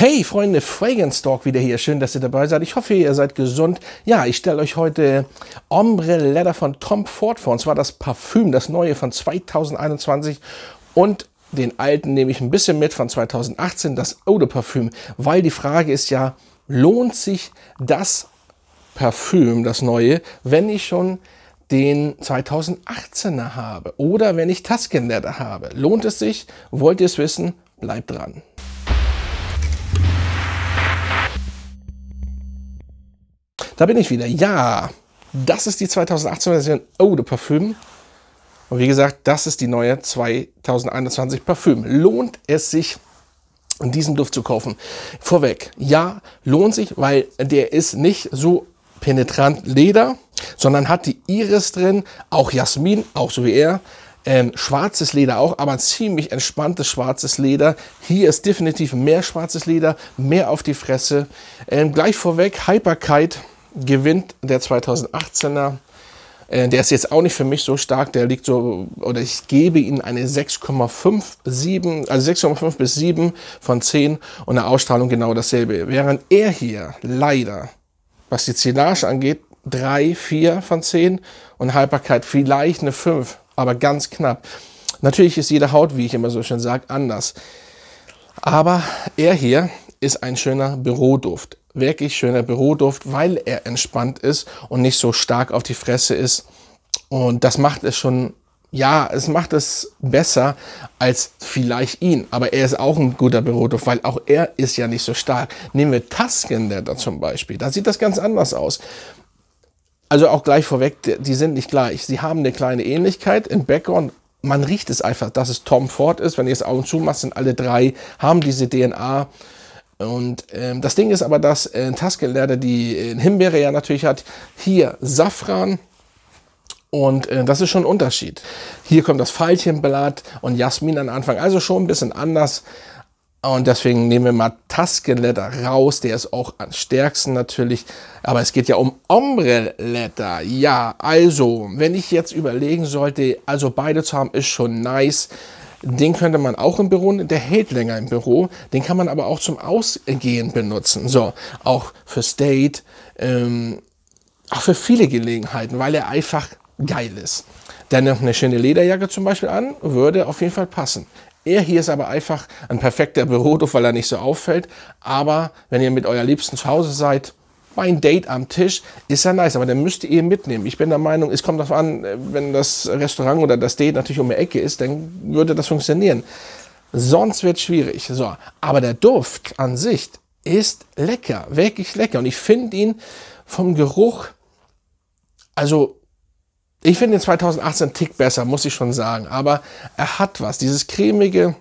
Hey Freunde, Fragrance Talk wieder hier. Schön, dass ihr dabei seid. Ich hoffe, ihr seid gesund. Ja, ich stelle euch heute Ombre Leather von Tom Ford vor. Und zwar das Parfüm, das neue von 2021. Und den alten nehme ich ein bisschen mit von 2018, das Eau de Parfüm. Weil die Frage ist ja, lohnt sich das Parfüm, das neue, wenn ich schon den 2018er habe oder wenn ich Tuscan Leather habe? Lohnt es sich? Wollt ihr es wissen? Bleibt dran. Da bin ich wieder. Ja, das ist die 2018er Version Eau de Parfüm. Und wie gesagt, das ist die neue 2021 Parfüm. Lohnt es sich, diesen Duft zu kaufen? Vorweg, ja, lohnt sich, weil der ist nicht so penetrant Leder, sondern hat die Iris drin, auch Jasmin, auch so wie er. Schwarzes Leder auch, aber ziemlich entspanntes schwarzes Leder. Hier ist definitiv mehr schwarzes Leder, mehr auf die Fresse. Gleich vorweg, Hyperkite gewinnt der 2018er. Der ist jetzt auch nicht für mich so stark, der liegt so, oder ich gebe ihm eine 6,5 bis 7 von 10 und eine Ausstrahlung genau dasselbe. Während er hier leider, was die Zählage angeht, 3, 4 von 10 und Hyperkite vielleicht eine 5, aber ganz knapp. Natürlich ist jede Haut, wie ich immer so schön sage, anders. Aber er hier ist ein schöner Büroduft. Wirklich schöner Büroduft, weil er entspannt ist und nicht so stark auf die Fresse ist. Und das macht es schon, ja, es macht es besser als vielleicht ihn. Aber er ist auch ein guter Büroduft, weil auch er ist ja nicht so stark. Nehmen wir Tuscan Leather zum Beispiel, da sieht das ganz anders aus. Also auch gleich vorweg, die sind nicht gleich. Sie haben eine kleine Ähnlichkeit im Background. Man riecht es einfach, dass es Tom Ford ist. Wenn ihr es Augen zumacht, sind alle drei, haben diese DNA. Und das Ding ist aber, dass Tuscan Leather die Himbeere ja natürlich hat. Hier Safran. Und das ist schon ein Unterschied. Hier kommt das Veilchenblatt und Jasmin am Anfang. Also schon ein bisschen anders. Und deswegen nehmen wir mal Tuscan Leather raus. Der ist auch am stärksten natürlich. Aber es geht ja um Ombre Leather. Ja, also, wenn ich jetzt überlegen sollte, also beide zu haben, ist schon nice. Den könnte man auch im Büro, der hält länger im Büro. Den kann man aber auch zum Ausgehen benutzen. So, auch für State, auch für viele Gelegenheiten, weil er einfach geil ist. Dann noch eine schöne Lederjacke zum Beispiel an, würde auf jeden Fall passen. Er hier ist aber einfach ein perfekter Büroduft, weil er nicht so auffällt. Aber wenn ihr mit eurer Liebsten zu Hause seid, bei einem Date am Tisch, ist ja nice, aber dann müsst ihr mitnehmen. Ich bin der Meinung, es kommt darauf an, wenn das Restaurant oder das Date natürlich um die Ecke ist, dann würde das funktionieren. Sonst wird es schwierig. So, aber der Duft an sich ist lecker, wirklich lecker. Und ich finde ihn vom Geruch, also ich finde den 2018 einen Tick besser, muss ich schon sagen. Aber er hat was. Dieses cremige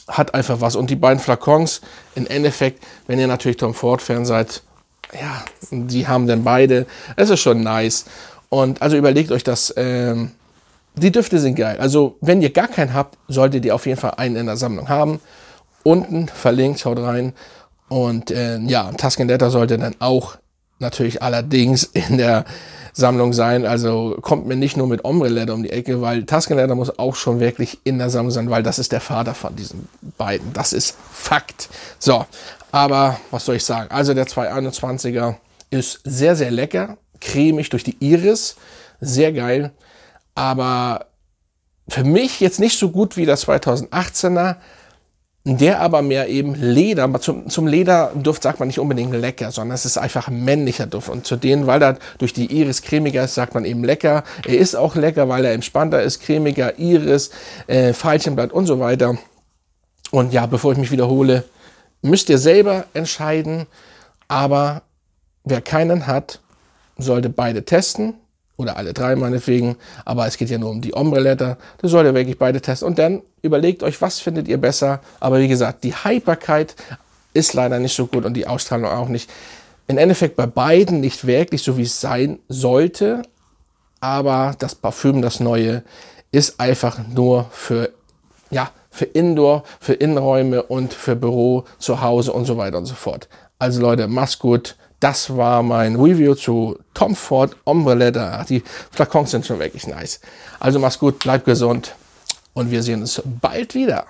hat einfach was. Und die beiden Flakons, im Endeffekt, wenn ihr natürlich Tom Ford-Fan seid, ja, die haben dann beide. Es ist schon nice. Und also überlegt euch das. Die Düfte sind geil. Also wenn ihr gar keinen habt, solltet ihr auf jeden Fall einen in der Sammlung haben. Unten verlinkt, schaut rein. Und ja, Tuscan Leather sollte dann auch natürlich allerdings in der Sammlung sein. Also kommt mir nicht nur mit Ombre Leather um die Ecke, weil Tuscan Leather muss auch schon wirklich in der Sammlung sein, weil das ist der Vater von diesen beiden. Das ist Fakt. So, aber was soll ich sagen? Also der 221er ist sehr, sehr lecker. Cremig durch die Iris. Sehr geil. Aber für mich jetzt nicht so gut wie der 2018er. Der aber mehr eben Leder, zum Lederduft sagt man nicht unbedingt lecker, sondern es ist einfach ein männlicher Duft. Und zu denen, weil er durch die Iris cremiger ist, sagt man eben lecker. Er ist auch lecker, weil er entspannter ist, cremiger, Iris, Veilchenblatt und so weiter. Und ja, bevor ich mich wiederhole, müsst ihr selber entscheiden. Aber wer keinen hat, sollte beide testen. Oder alle drei meinetwegen, aber es geht ja nur um die Ombre Leather. Da sollt ihr wirklich beide testen. Und dann überlegt euch, was findet ihr besser. Aber wie gesagt, die Hyperkite ist leider nicht so gut und die Ausstrahlung auch nicht. Im Endeffekt bei beiden nicht wirklich so, wie es sein sollte. Aber das Parfüm, das neue, ist einfach nur für, ja, für Indoor, für Innenräume und für Büro, zu Hause und so weiter und so fort. Also Leute, macht's gut. Das war mein Review zu Tom Ford Ombre Leather. Die Flakons sind schon wirklich nice. Also mach's gut, bleibt gesund und wir sehen uns bald wieder.